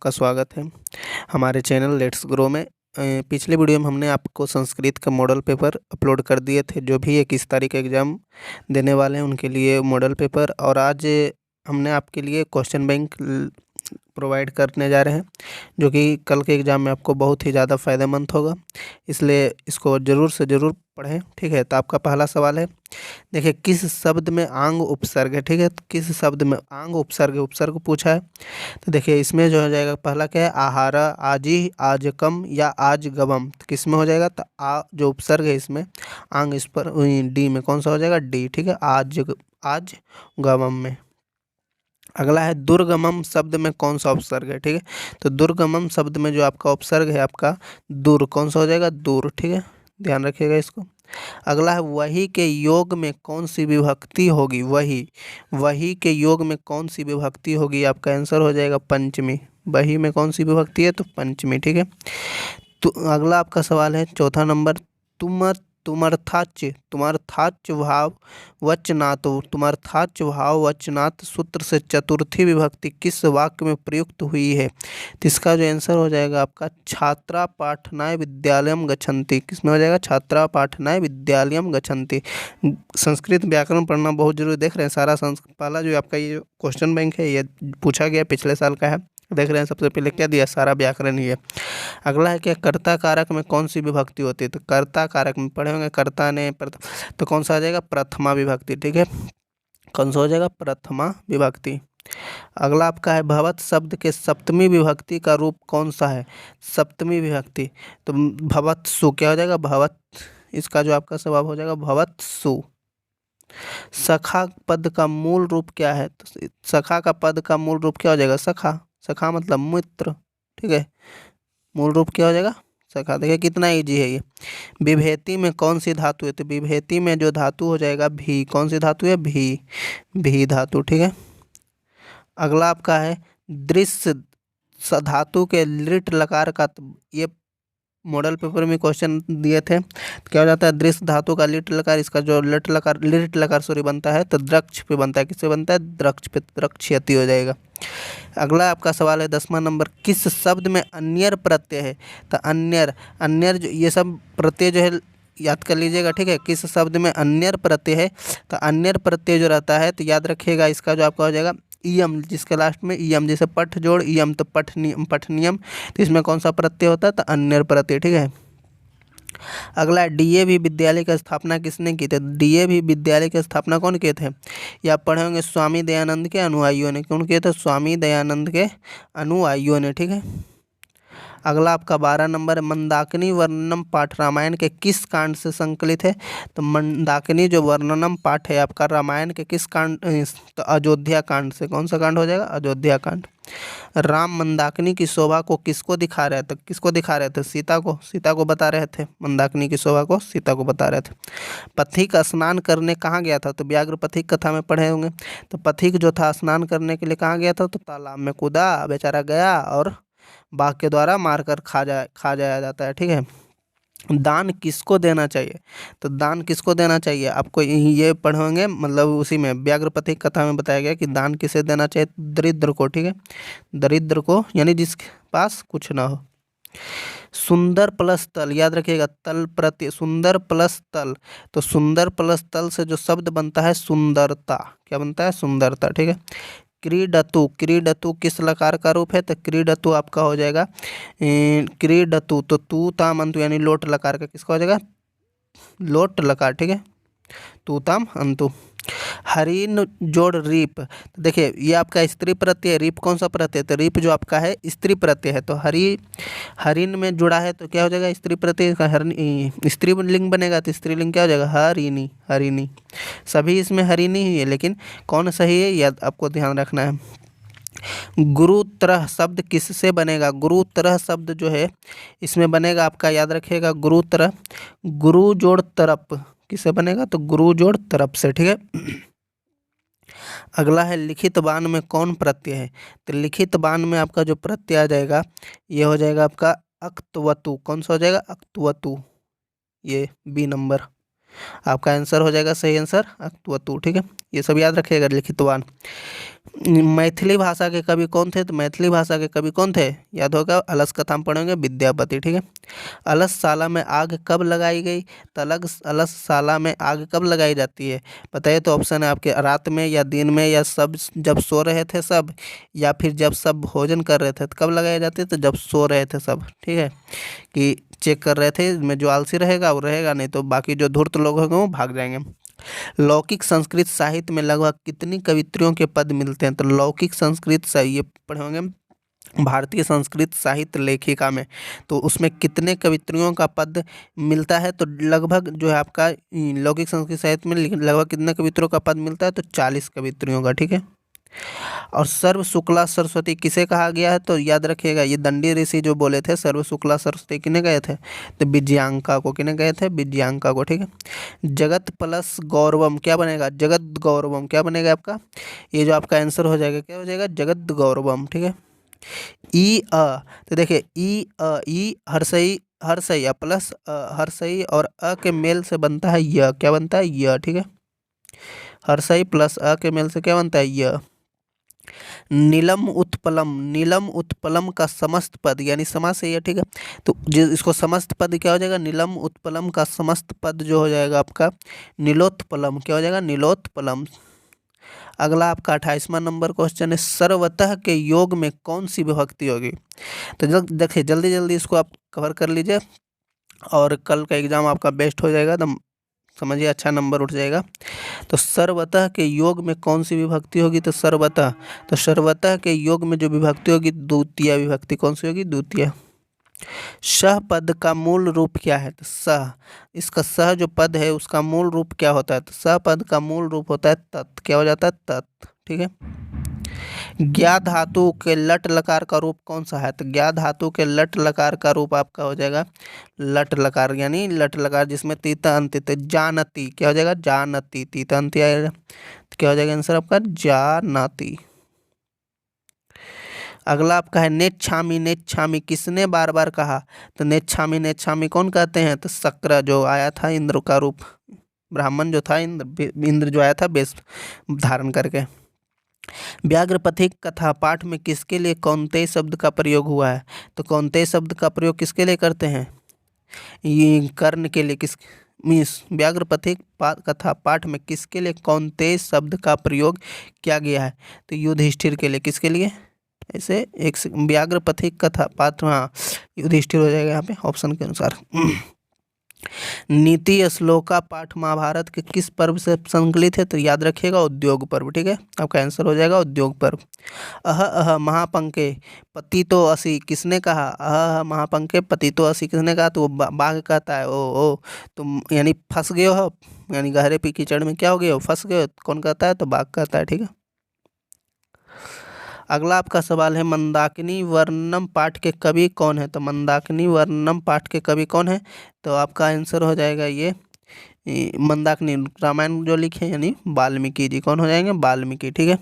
आपका स्वागत है हमारे चैनल लेट्स ग्रो में। पिछले वीडियो में हमने आपको संस्कृत का मॉडल पेपर अपलोड कर दिए थे। जो भी 21 तारीख एग्ज़ाम देने वाले हैं उनके लिए मॉडल पेपर, और आज हमने आपके लिए क्वेश्चन बैंक प्रोवाइड करने जा रहे हैं, जो कि कल के एग्ज़ाम में आपको बहुत ही ज़्यादा फ़ायदेमंद होगा। इसलिए इसको ज़रूर से ज़रूर पढ़ें, ठीक है। तो आपका पहला सवाल है, देखिए, किस शब्द में आंग उपसर्ग है, ठीक है। तो किस शब्द में आंग उपसर्ग है, उपसर्ग पूछा है। तो देखिए इसमें जो हो जाएगा, पहला क्या है, आहारा, आजी, आजकम या आजगवम। तो किस में हो जाएगा, तो आ जो उपसर्ग है इसमें आंग, इस पर डी में कौन सा हो जाएगा, डी, ठीक है, आज गवम में। अगला है दुर्गमम शब्द में कौन सा उपसर्ग है, ठीक है। तो दुर्गमम शब्द में जो आपका उपसर्ग है आपका दूर, कौन सा हो जाएगा, दूर, ठीक है, ध्यान रखिएगा इसको। अगला है वही के योग में कौन सी विभक्ति होगी, वही के योग में कौन सी विभक्ति होगी, आपका आंसर हो जाएगा पंचमी। वही में कौन सी विभक्ति है, तो पंचमी, ठीक है। तो अगला आपका सवाल है चौथा नंबर, तुमर्थाच भाव वचनात्, तुमर्थाच भाव वचनात् सूत्र से चतुर्थी विभक्ति किस वाक्य में प्रयुक्त हुई है। तो इसका जो आंसर हो जाएगा आपका छात्रा पाठनाय विद्यालयम गच्छन्ति। किसमें हो जाएगा, छात्रा पाठनाय विद्यालयम गच्छन्ति। संस्कृत व्याकरण पढ़ना बहुत जरूरी। देख रहे हैं सारा पहला जो आपका ये क्वेश्चन बैंक है ये पूछा गया पिछले साल का है। देख रहे हैं सबसे पहले क्या दिया, सारा व्याकरण ही है। अगला है क्या, कर्ता कारक में कौन सी विभक्ति होती है। तो कर्ता कारक में पढ़े होंगे, कर्ता ने तो कौन सा आ जाएगा, प्रथमा विभक्ति, ठीक है। कौन सा हो जाएगा, प्रथमा विभक्ति। अगला आपका है भवत शब्द के सप्तमी विभक्ति का रूप कौन सा है, सप्तमी विभक्ति। तो भवत्सु क्या हो जाएगा, भवत, इसका जो आपका स्वभाव हो जाएगा भवत्सु। सखा पद का मूल रूप क्या है, तो सखा का पद का मूल रूप क्या हो जाएगा, सखा, सखा मतलब मित्र, ठीक है। मूल रूप क्या हो जाएगा, सखा। देखिए कितना इजी है ये। विभेति में कौन सी धातु है, तो विभेति में जो धातु हो जाएगा भी, कौन सी धातु है, भी धातु, ठीक है। अगला आपका है दृश्य धातु के लिट लकार का, ये मॉडल पेपर में क्वेश्चन दिए थे। तो क्या हो जाता है, दृश्य धातु का लिट लकार, इसका जो लिट लकार सॉरी बनता है तो द्रक्ष पे बनता है। किससे बनता है, द्रक्ष पे, द्रक्ष्यति हो जाएगा। अगला आपका सवाल है 10वां नंबर, किस शब्द में अन्यर प्रत्यय है। तो अन्यर जो ये सब प्रत्यय जो है याद कर लीजिएगा, ठीक है। किस शब्द में अन्यर प्रत्यय है, तो अन्यर प्रत्यय जो रहता है तो याद रखिएगा इसका जो आपका हो जाएगा इयम, जिसके लास्ट में इयम, जैसे पठ जोड़ इयम, तो पठनियम, तो इसमें कौन सा प्रत्यय होता है, तो अन्यर प्रत्यय, ठीक है। अगला डीएवी विद्यालय की स्थापना किसने की थी। डीएवी विद्यालय की स्थापना कौन किए थे, या पढ़े होंगे स्वामी दयानंद के अनुयायियों ने। कौन किए थे, स्वामी दयानंद के अनुयायियों ने, ठीक है। अगला आपका 12 नंबर, मंदाकिनी वर्णनम पाठ रामायण के किस कांड से संकलित है। तो मंदाकिनी जो वर्णनम पाठ है आपका रामायण के किस कांड, तो अयोध्या कांड से। कौन सा कांड हो जाएगा, अयोध्या कांड। राम मंदाकिनी की शोभा को किसको दिखा रहे थे, किसको दिखा रहे थे, सीता को, सीता को बता रहे थे। मंदाकिनी की शोभा को सीता को बता रहे थे। पथिक स्नान करने कहाँ गया था, तो व्याघ्र पथिक कथा में पढ़े होंगे। तो पथिक जो था स्नान करने के लिए कहाँ गया था, तो तालाब में कूदा, बेचारा गया और बाघ के द्वारा मारकर खा जाया जाता है, ठीक है। दान किसको देना चाहिए, तो दान किसको देना चाहिए, आपको ये पढ़ोगे, मतलब उसी में व्याघ्रपति कथा में बताया गया कि दान किसे देना चाहिए, दरिद्र को, ठीक है, दरिद्र को, यानी जिसके पास कुछ ना हो। सुंदर प्लस तल, याद रखिएगा, तल प्रत्यय, सुंदर प्लस तल, तो सुंदर प्लस तल से जो शब्द बनता है सुंदरता, क्या बनता है, सुंदरता, ठीक है। क्रीडतु, क्रीडतु किस लकार का रूप है, तो क्रीडतु आपका हो जाएगा क्रीडतु, तो तू ताम अंतु यानी लोट लकार का किसका हो जाएगा, लोट लकार, ठीक है, तू ताम अंतु। हरिन जोड़ रीप, तो देखिए ये आपका स्त्री प्रत्यय, रीप कौन सा प्रत्यय, तो रीप जो आपका है स्त्री प्रत्यय है। तो हरिन में जुड़ा है तो क्या हो जाएगा, स्त्री प्रत्यय का स्त्री लिंग बनेगा, तो स्त्रीलिंग क्या हो जाएगा, हरिणी, हरिणी। सभी इसमें हरिणी ही है, लेकिन कौन सही है यह आपको ध्यान रखना है। गुरुत्रह शब्द किससे बनेगा, गुरुत्रह शब्द जो है इसमें बनेगा आपका, याद रखिएगा, गुरुत्रह, गुरु जोड़ तरप, किससे बनेगा, तो गुरु जोड़ तरप से, ठीक है। अगला है लिखित बान में कौन प्रत्यय है, तो लिखित बान में आपका जो प्रत्यय आ जाएगा ये हो जाएगा आपका अक्तवतु। कौन सा हो जाएगा, अक्तवतु, ये बी नंबर आपका आंसर हो जाएगा, सही आंसर अक्तवतु, ठीक है। ये सब याद रखिएगा, लिखित बान। मैथिली भाषा के कवि कौन थे? तो मैथिली भाषा के कवि कौन थे? याद होगा, अलस कथा में पढ़ेंगे, विद्यापति। ठीक है। अलसशाला में आग कब लगाई गई? तो अलसशाला में आग कब लगाई जाती है? बताइए। तो ऑप्शन है आपके, रात में या दिन में या सब जब सो रहे थे सब, या फिर जब सब भोजन कर रहे थे। तो कब लगाई जाती है? तो जब सो रहे थे सब। ठीक है, कि चेक कर रहे थे इसमें जो आलसी रहेगा वो रहेगा, नहीं तो बाकी जो धूर्त लोग होंगे वो भाग जाएंगे। लौकिक संस्कृत साहित्य में लगभग कितनी कवित्रियों के पद मिलते हैं? तो लौकिक संस्कृत ये पढ़े होंगे, भारतीय संस्कृत साहित्य लेखिका में, तो उसमें कितने कवित्रियों का पद मिलता है? तो लगभग जो है आपका लौकिक संस्कृत साहित्य में लगभग कितने कवित्रियों का पद मिलता है? तो 40 कवित्रियों का। ठीक है। और सर्व शुक्ला सरस्वती किसे कहा गया है? तो याद रखिएगा, ये दंडी ऋषि जो बोले थे सर्व शुक्ला सरस्वती किन्हें गए थे? तो विजयांका को। किन्हें गए थे? विजयांका को। ठीक है। जगत प्लस गौरवम क्या बनेगा? जगत गौरवम क्या बनेगा आपका? ये जो आपका आंसर हो जाएगा, क्या हो जाएगा? जगत गौरवम। ठीक है। ई अ, तो देखिए ई हर्षई, हर्षई प्लस हर्षई और अ के मेल से बनता है य। क्या बनता है? य। ठीक है। हर्षई प्लस अ के मेल से क्या बनता है? य। नीलम उत्पलम, नीलम उत्पलम का समस्त पद, यानी समास है ये। ठीक है। तो इसको समस्त पद क्या हो जाएगा? नीलम उत्पलम का समस्त पद जो हो जाएगा आपका नीलोत्पलम। क्या हो जाएगा? नीलोत्पलम। अगला आपका 28वां नंबर क्वेश्चन है, सर्वतः के योग में कौन सी विभक्ति होगी? तो देखिए जल्दी जल्दी इसको आप कवर कर लीजिए, और कल का एग्जाम आपका बेस्ट हो जाएगा, एकदम समझिए, अच्छा नंबर उठ जाएगा। तो सर्वतः के योग में कौन सी विभक्ति होगी? तो सर्वतः, तो सर्वतः के योग में जो विभक्ति होगी द्वितीय विभक्ति। कौन सी होगी? द्वितीय। सह पद का मूल रूप क्या है? तो सह, इसका सह जो पद है उसका मूल रूप क्या होता है? तो सह पद का मूल रूप होता है तत्। क्या हो जाता है? तत्। ठीक है। ज्ञा धातु के लट लकार का रूप कौन सा है? तो ज्ञा धातु के लट लकार का रूप आपका हो जाएगा लट लकार, यानी लट लकार जिसमें तीता अंत। तो जानती क्या हो जाएगा? जानती, तीता अंत आएगा। तो क्या हो जाएगा आंसर आपका? जानती। अगला आपका है नेच्छामी, नेच्छामी किसने बार बार कहा? तो नेच्छामी, नेच्छामी कौन कहते हैं? तो शक्र जो आया था इंद्र का रूप, ब्राह्मण जो था, इंद्र जो आया था वेश धारण करके। व्याघ्रपथिक कथा पाठ में किसके लिए कौनते शब्द का प्रयोग हुआ है? तो कौनते शब्द का प्रयोग किसके लिए करते हैं? ये कर्ण के लिए। किस मीन्स व्याघ्रपथिक कथा पाठ में किसके लिए कौनते शब्द का प्रयोग किया गया है? तो युधिष्ठिर के लिए। किसके लिए? ऐसे एक व्याघ्रपथिक कथा पाठ, हाँ युधिष्ठिर हो जाएगा यहाँ पे ऑप्शन के अनुसार। नीति श्लोका पाठ महाभारत के किस पर्व से संकलित है? तो याद रखिएगा उद्योग पर्व। ठीक है, आपका आंसर हो जाएगा उद्योग पर्व। अह महापंके पतितो असि किसने कहा? अह महापंके पतितो असि किसने कहा? तो वो बाघ कहता है। ओ तुम यानी फंस गए हो, यानी गहरे पी कीचड़ में क्या हो गए हो? फंस गए हो। कौन कहता है? तो बाघ कहता है। ठीक है। अगला आपका सवाल है, मंदाकिनी वर्णम पाठ के कवि कौन है? तो मंदाकिनी वर्णम पाठ के कवि कौन है? तो आपका आंसर हो जाएगा ये मंदाकिनी रामायण जो लिखे यानी वाल्मीकि जी। कौन हो जाएंगे? वाल्मीकि। ठीक है।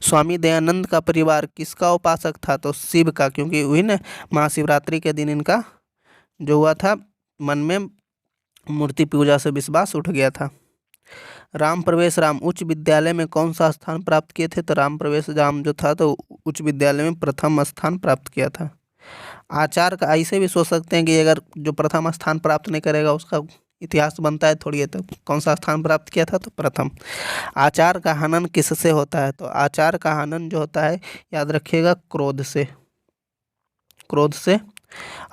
स्वामी दयानंद का परिवार किसका उपासक था? तो शिव का, क्योंकि वही ना महाशिवरात्रि के दिन इनका जो हुआ था, मन में मूर्ति पूजा से विश्वास उठ गया था। राम प्रवेश राम उच्च विद्यालय में कौन सा स्थान प्राप्त किए थे? तो राम प्रवेश राम जो था तो उच्च विद्यालय में प्रथम स्थान प्राप्त किया था। आचार्य का ऐसे भी सोच सकते हैं कि अगर जो प्रथम स्थान प्राप्त नहीं करेगा उसका इतिहास बनता है थोड़ी है, तो कौन सा स्थान प्राप्त किया था? तो प्रथम। आचार्य का हनन किससे होता है? तो आचार्य का हनन जो होता है याद रखिएगा क्रोध से। क्रोध से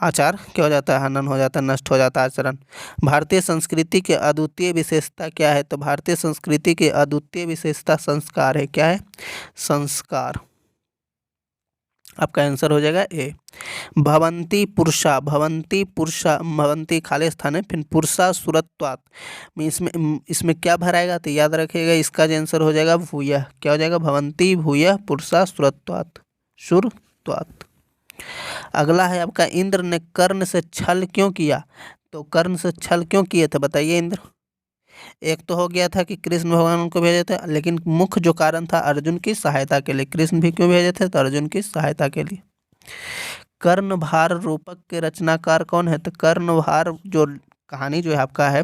आचार क्या हो जाता है? हनन हो जाता है, नष्ट हो जाता है आचरण। भारतीय संस्कृति की अद्वितीय विशेषता क्या है? तो भारतीय संस्कृति की अद्वितीय विशेषता संस्कार है। क्या है? संस्कार। आपका आंसर हो जाएगा ए। भवंती पुरुषा, भवंती पुरुषा, भवंती खाली स्थान है, फिर पुरुषा सुरत्वात् में इसमें क्या भराएगा? तो याद रखिएगा इसका जो आंसर हो जाएगा भूयः। क्या हो जाएगा? भवंती भूयः पुरुषा सुरत्वात्, सुरत्वात्। अगला है आपका, इंद्र ने कर्ण से छल क्यों किया? तो कर्ण से छल क्यों किए थे बताइए इंद्र? एक तो हो गया था कि कृष्ण भगवान उनको भेजे थे, लेकिन मुख्य जो कारण था अर्जुन की सहायता के लिए। कृष्ण भी क्यों भेजे थे? तो अर्जुन की सहायता के लिए। कर्णभार रूपक के रचनाकार कौन है? तो कर्णभार जो कहानी जो है आपका है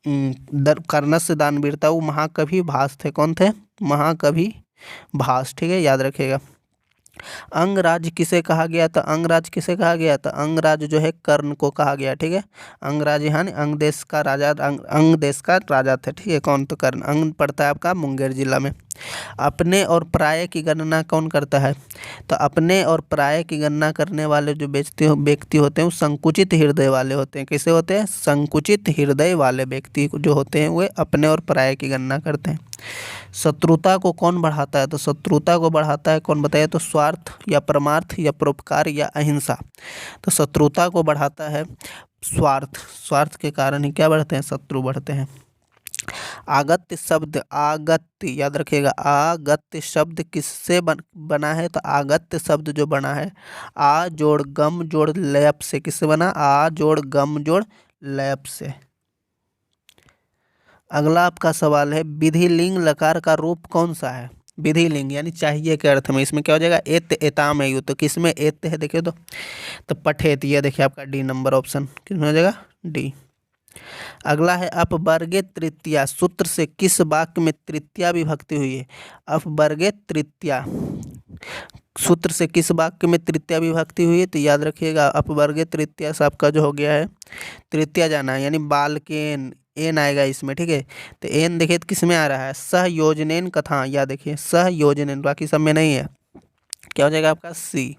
कर्णस्य दानवीरता, वो महाकवि भास थे। कौन थे? महाकवि भास, ठीक है, याद रखिएगा। अंगराज किसे कहा गया था? अंगराज किसे कहा गया था? अंगराज जो है कर्ण को कहा गया, ठीक है। अंगराज यानी अंग देश का राजा, अंग देश का राजा था, ठीक है। कौन? तो कर्ण। अंग पड़ता है आपका मुंगेर जिला में। अपने और पराये की गणना कौन करता है? तो अपने और पराये की गणना करने वाले जो व्यक्ति होते हैं वो संकुचित हृदय वाले होते हैं। कैसे होते हैं? संकुचित हृदय वाले व्यक्ति जो होते हैं वे अपने और पराये की गणना करते हैं। शत्रुता को कौन बढ़ाता है? तो शत्रुता को बढ़ाता है कौन, बताइए? तो स्वार्थ या परमार्थ या परोपकार या अहिंसा। तो शत्रुता को बढ़ाता है स्वार्थ। स्वार्थ के कारण ही क्या बढ़ते हैं? शत्रु बढ़ते हैं। आगत्य शब्द, आगत्य याद रखिएगा, आगत्य शब्द किससे बना है? तो आगत्य शब्द जो बना है आ जोड़ गम जोड़ लयप से। किससे बना? आ जोड़ गम जोड़ लयप से। अगला आपका सवाल है विधि लिंग लकार का रूप कौन सा है? विधि लिंग यानी चाहिए के अर्थ में इसमें क्या हो जाएगा? एत एताम है। तो किसमें एत है? देखिए तो पठेत, ये देखिए आपका डी नंबर ऑप्शन किसमें हो जाएगा? डी। अगला है अपवर्गे तृतीया सूत्र से किस वाक्य में तृतीया विभक्ति हुई है? अपवर्गे तृतीया सूत्र से किस वाक्य में तृतीया विभक्ति हुई है? तो याद रखिएगा अपवर्गे तृतीया से आपका जो हो गया है तृतीया जाना है, यानी बालकेन, एन आएगा इसमें, ठीक है। तो एन देखिए तो किस में आ रहा है? सहयोजनेन कथा, या देखिए सहयोजनेन, बाकी सब में नहीं है। क्या हो जाएगा आपका? सी।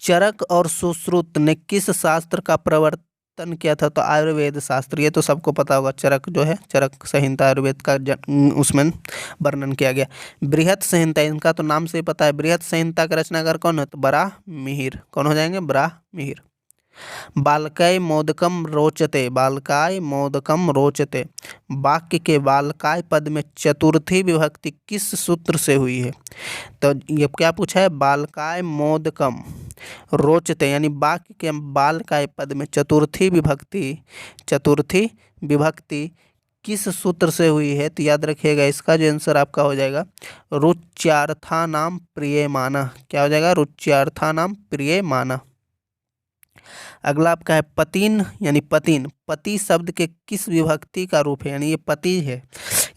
चरक और सुश्रुत ने किस शास्त्र का प्रवर्तन किया था? तो आयुर्वेद शास्त्र। ये तो सबको पता होगा, चरक जो है चरक संहिता आयुर्वेद का उसमें वर्णन किया गया। बृहत संहिता, इनका तो नाम से ही पता है। बृहत संहिता का रचनाकार कौन है? तो बराह मिहिर। कौन हो जाएंगे? बराह मिहिर। बालकाय मोदकम रोचते, बालकाय मोदकम रोचते वाक्य के बालकाय पद में चतुर्थी विभक्ति किस सूत्र से हुई है? तो ये क्या पूछा है? बालकाय मोदकम रोचते यानी वाक्य के बालकाय पद में चतुर्थी विभक्ति किस सूत्र से हुई है? तो याद रखिएगा इसका जो आंसर आपका हो जाएगा रुच्यार्था नाम प्रियमाना। क्या हो जाएगा? रुच्यार्था नाम प्रियमाना। अगला आपका है पतिन यानी पतिन, पति शब्द के किस विभक्ति का रूप है? यानी ये पति है,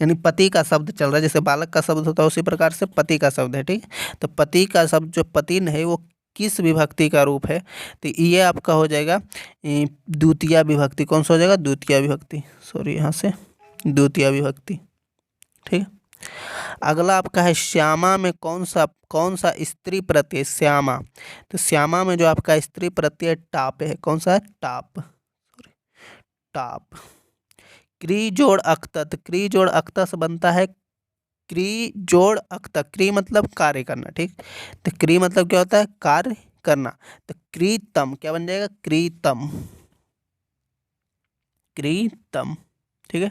यानी पति का शब्द चल रहा है। जैसे बालक का शब्द होता है उसी प्रकार से पति का शब्द है, ठीक। तो पति का शब्द जो पतिन है वो किस विभक्ति का रूप है? तो ये आपका हो जाएगा द्वितीय विभक्ति। कौन सा हो जाएगा? द्वितीय विभक्ति। सॉरी, यहाँ से द्वितीय विभक्ति, ठीक। अगला आपका है श्यामा में कौन सा स्त्री प्रत्यय? श्यामा, तो श्यामा में जो आपका स्त्री प्रत्यय टाप है। कौन सा है? Top, top. क्री जोड़ अक्तत, क्री जोड़ अक्तत से बनता है क्री जोड़ अक्तत। क्री मतलब कार्य करना, ठीक। तो क्री मतलब क्या होता है? कार्य करना। तो क्रीतम क्या बन जाएगा? क्रीतम, क्रीतम, ठीक है।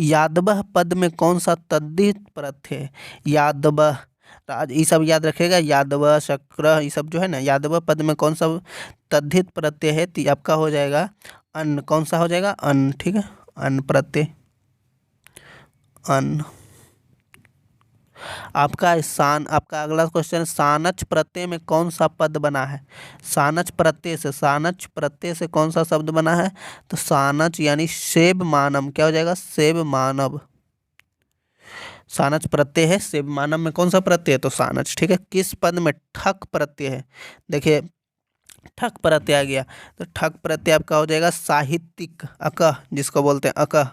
यादवह पद में कौन सा तद्धित प्रत्यय है? यादवह, ये सब याद रखेगा। यादव, शक्र, ये सब जो है ना, यादव पद में कौन सा तद्धित प्रत्यय है? तो आपका हो जाएगा अन्न। कौन सा हो जाएगा? अन्न, ठीक है। अन्न प्रत्यय, अन्न। आपका अगला क्वेश्चन, सानच प्रत्यय में कौन सा पद बना है? सानच प्रत्यय से कौन सा शब्द बना है? तो सानच यानी सेब मानम। क्या हो जाएगा? सेब मानव। सानच प्रत्यय है, सेब मानव में कौन सा प्रत्यय है? तो सानच, ठीक है। किस पद में ठक प्रत्यय है? देखिए ठक प्रत्यय आ गया, तो ठक प्रत्यय आपका हो जाएगा साहित्यिक, अकह जिसको बोलते हैं अकह,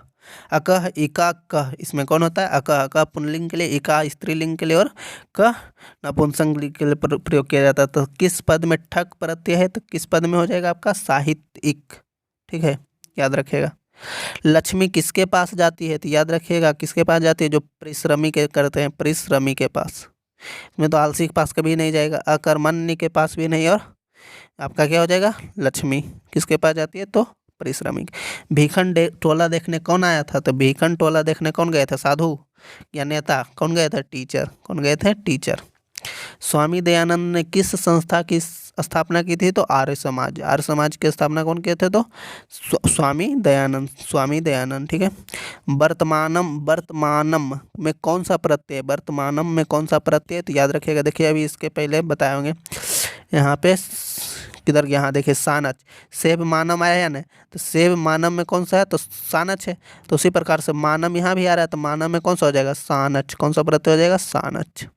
अकह इका कह। इसमें कौन होता है? अकह। अकह पुल्लिंग के लिए, इका स्त्रीलिंग के लिए और कह नपुंसकलिंग के लिए प्रयोग किया जाता है। तो किस पद में ठक प्रत्यय है? तो किस पद में हो जाएगा आपका? साहित्यिक, ठीक है, याद रखिएगा। लक्ष्मी किसके पास जाती है? तो याद रखिएगा किसके पास जाती है? जो परिश्रमी के करते हैं, परिश्रमी के पास। इसमें तो आलसी के पास कभी नहीं जाएगा, अकर्मण्य के पास भी नहीं, और आपका क्या हो जाएगा? लक्ष्मी किसके पास जाती है? तो परिश्रमी। भीखन टोला देखने कौन आया था? तो भीखन टोला देखने कौन गए थे? साधु या नेता? कौन गए थे? टीचर। कौन गए थे? टीचर। स्वामी दयानंद ने किस संस्था की स्थापना की थी? तो आर्य समाज। आर्य समाज की स्थापना कौन किए थे? तो स्वामी दयानंद, स्वामी दयानंद, ठीक है। वर्तमानम में कौन सा प्रत्यय? वर्तमानम में कौन सा प्रत्यय? तो याद रखिएगा, देखिए अभी इसके पहले बताए होंगे यहाँ पे किधर, यहाँ देखिए सानच, सेब मानम आया है ना, तो सेब मानम में कौन सा है, तो सानच है। तो उसी प्रकार से मानम यहाँ भी आ रहा है, तो मानम में कौन सा हो जाएगा, सानच। कौन सा प्रत्यय हो जाएगा, सानच।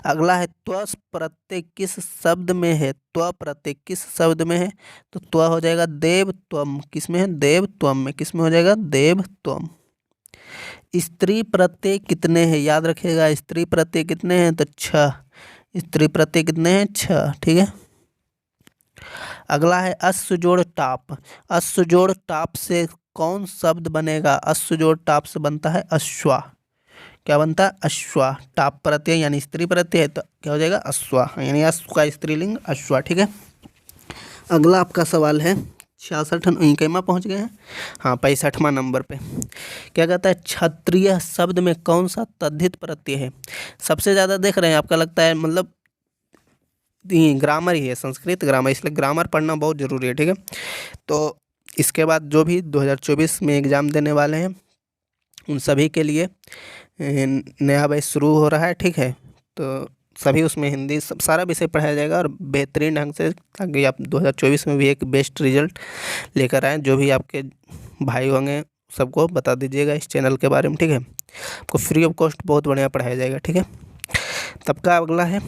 अगला है त्व प्रत्यय किस शब्द में है, त्व प्रत्यय किस शब्द में है, तो त्व हो जाएगा देव त्वम। किस में है, देव त्वम में। किस में हो जाएगा, देव त्वम। स्त्री प्रत्यय कितने हैं, याद रखिएगा, स्त्री प्रत्यय कितने हैं, तो 6। स्त्री प्रत्यय कितने हैं, 6। ठीक है। अगला है अश्व जोड़ टाप। अश्व जोड़ टाप से कौन शब्द बनेगा, अश्व जोड़ टाप से बनता है अश्वा। क्या बनता है, अश्वा। टाप प्रत्यय यानी स्त्री प्रत्यय है, तो क्या हो जाएगा, अश्वा, यानी अश्व का स्त्रीलिंग अश्वा। ठीक है। अगला आपका सवाल है 66, कईमा पहुँच गए हैं, हाँ 65वां नंबर पे। क्या कहता है, क्षत्रिय शब्द में कौन सा तद्धित प्रत्यय है। सबसे ज़्यादा देख रहे हैं, आपका लगता है मतलब ग्रामर ही है, संस्कृत ग्रामर, इसलिए ग्रामर पढ़ना बहुत ज़रूरी है। ठीक है। तो इसके बाद जो भी 2024 में एग्ज़ाम देने वाले हैं उन सभी के लिए नया बैच शुरू हो रहा है। ठीक है। तो सभी उसमें हिंदी सब सारा विषय पढ़ाया जाएगा और बेहतरीन ढंग से, ताकि आप 2024 में भी एक बेस्ट रिजल्ट लेकर आएँ। जो भी आपके भाई होंगे सबको बता दीजिएगा इस चैनल के बारे में। ठीक है। आपको फ्री ऑफ कॉस्ट बहुत बढ़िया पढ़ाया जाएगा। ठीक है। तब का अगला है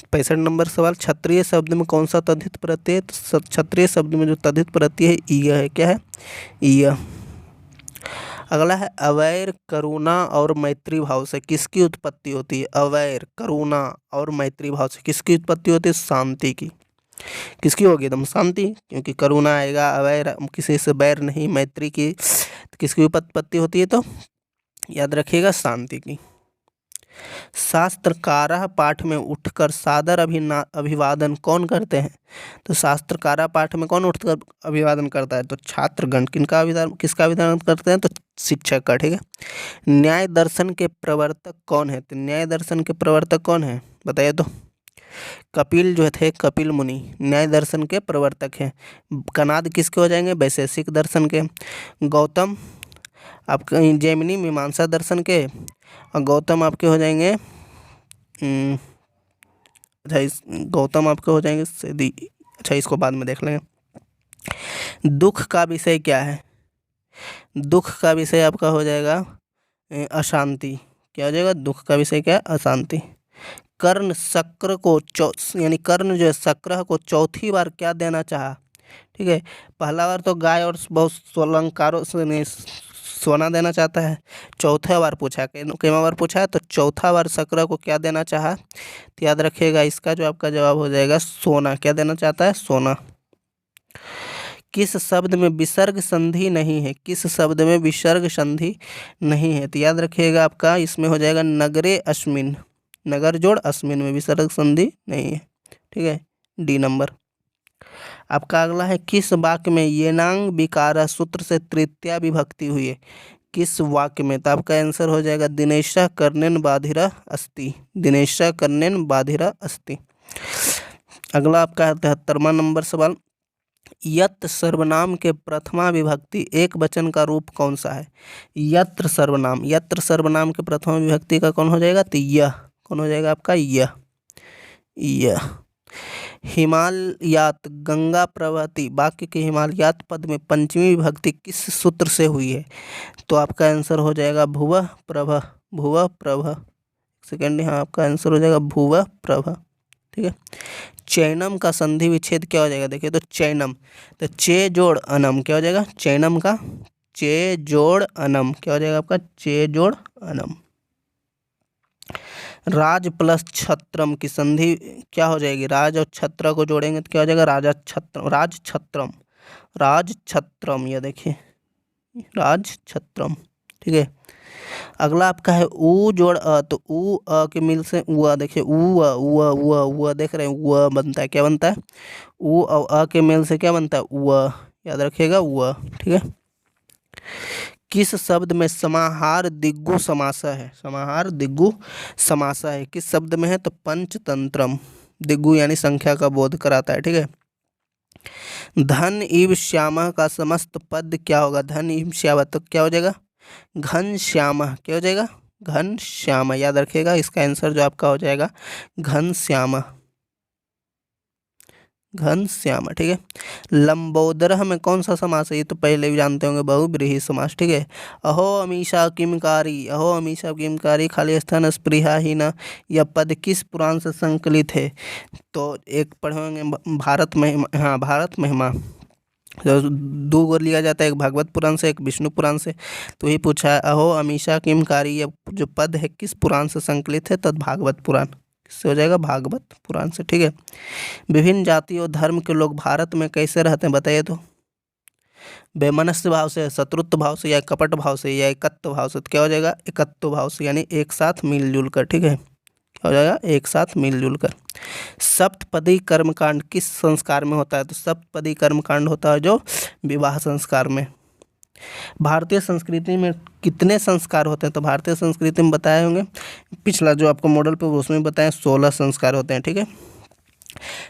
65 नंबर सवाल, क्षत्रिय शब्द में कौन सा तद्धित प्रत्यय, तो क्षत्रिय शब्द में जो तद्धित प्रत्यय है ईय है। क्या है, ईय। अगला है अवैर करुणा और मैत्री भाव से किसकी उत्पत्ति होती है। अवैर करुणा और मैत्री भाव से किसकी उत्पत्ति होती है, शांति की। किसकी होगी, एकदम शांति, क्योंकि करुणा आएगा, अवैर किसी से बैर नहीं, मैत्री की किसकी उत्पत्ति होती है, तो याद रखिएगा शांति की। शास्त्रकारः पाठ में उठकर सादर अभिवादन कौन करते हैं, तो शास्त्रकारः पाठ में कौन उठकर अभिवादन करता है, तो छात्रगण। किसका अभिवादन करते हैं, तो शिक्षक का। ठीक है। न्याय दर्शन के प्रवर्तक कौन है, तो न्याय दर्शन के प्रवर्तक कौन है, बताइए तो। कपिल जो थे, कपिल मुनि न्याय दर्शन के प्रवर्तक हैं। कनाद किसके हो जाएंगे, वैशेषिक दर्शन के। गौतम आपका जैमिनी मीमांसा दर्शन के, और गौतम आपके हो जाएंगे अच्छा गौतम आपके हो जाएंगे सीधी। अच्छा, इसको बाद में देख लेंगे। दुख का विषय क्या है, दुख का विषय आपका हो जाएगा अशांति। क्या हो जाएगा, दुख का विषय क्या है, अशांति। कर्ण शक्र को यानी कर्ण जो है शक्र को चौथी बार क्या देना चाहा। ठीक है। पहला बार तो गाय और बहुत अलंकारों से सोना देना चाहता है, चौथा बार पूछा, कितने बार पूछा है, तो चौथा बार शक्र को क्या देना चाहा, तो याद रखिएगा इसका जो आपका जवाब हो जाएगा सोना। क्या देना चाहता है, सोना। किस शब्द में विसर्ग संधि नहीं है, किस शब्द में विसर्ग संधि नहीं है, तो याद रखिएगा आपका इसमें हो जाएगा नगरे अस्मिन। नगर जोड़ अस्मिन में विसर्ग संधि नहीं है। ठीक है, डी नंबर। आपका अगला है किस वाक्य में येनांग विकार सूत्र से तृतीया विभक्ति हुई है, किस वाक्य में, तो आपका आंसर हो जाएगा दिनेशा कर्णेन बाधिरा अस्ति। दिनेशा कर्णेन बाधिरा अस्ति। अगला आपका 73वां नंबर सवाल, यत सर्वनाम के प्रथमा विभक्ति एक वचन का रूप कौन सा है। यत्र सर्वनाम, यत्र सर्वनाम के प्रथमा विभक्ति का कौन हो जाएगा, तो यह। कौन हो जाएगा आपका, यह। हिमालयात गंगा प्रवहती वाक्य के हिमालयात पद में पंचमी विभक्ति किस सूत्र से हुई है, तो आपका आंसर हो जाएगा भुवः प्रभः। भुवः प्रभः, सेकेंड, हाँ आपका आंसर हो जाएगा भुवः प्रभः। ठीक है। चैनम का संधि विच्छेद क्या हो जाएगा, देखिए तो चैनम, तो चे जोड़ अनम क्या हो जाएगा, चैनम का चे जोड़ अनम क्या हो जाएगा आपका, चे जोड़ अनम। राज प्लस छत्रम की संधि क्या हो जाएगी, राज और छत्र को जोड़ेंगे तो क्या हो जाएगा, राजा छत्रम, राज छत्रम, राज छत्रम। यह देखिए राज छत्रम। ठीक है। अगला आपका है ऊ जोड़ अ, तो ऊ अ के मिल से उआ, देखिए ऊ देख रहे हैं, ऊ बनता है, क्या बनता है, ऊ और अ के मेल से क्या बनता है, ऊ। याद रखिएगा ऊ। ठीक है। किस शब्द में समाहार दिग्गु समासा है, समाहार दिग्गु समासा है किस शब्द में है, तो पंचतंत्रम। दिग्गु यानी संख्या का बोध कराता है। ठीक है। धन इव श्याम का समस्त पद क्या होगा, धन इव श्याम, तो क्या हो जाएगा, घन श्याम। क्या हो जाएगा, घन श्याम। याद रखिएगा इसका आंसर जो आपका हो जाएगा घन श्याम। घनश्याम, ठीक है। लंबोदरः में कौन सा समास है, ये तो पहले भी जानते होंगे, बहुव्रीहि समास, ठीक है। अहो अमीषा किमकारी, अहो अमीषा किमकारी, खाली स्थान स्पृहाहीन, यह पद किस पुराण से संकलित है? तो एक पढ़े होंगे भारत महिमा, हाँ भारत महिमा, तो दो गो लिया जाता है, एक भागवत पुराण से, एक विष्णु पुराण से। तो ये पूछा है अहो अमीषा किमकारी, ये जो पद है किस पुराण से संकलित है? तो भागवत पुराण, किससे हो जाएगा? भागवत पुराण से, ठीक है। विभिन्न जाति और धर्म के लोग भारत में कैसे रहते हैं बताइए तो? वैमनस्य भाव से, शत्रुत्व भाव से, या कपट भाव से, या एकत्व भाव से? तो क्या हो जाएगा? एकत्व भाव से, यानी एक साथ मिलजुल कर, ठीक है। क्या हो जाएगा? एक साथ मिलजुल कर। सप्तपदी कर्मकांड किस संस्कार में होता है? तो सप्तपदी कर्मकांड होता है जो विवाह संस्कार में। भारतीय संस्कृति में कितने संस्कार होते हैं? तो भारतीय संस्कृति में बताए होंगे, पिछला जो आपको मॉडल पे उसमें बताएं 16 संस्कार होते हैं, ठीक है।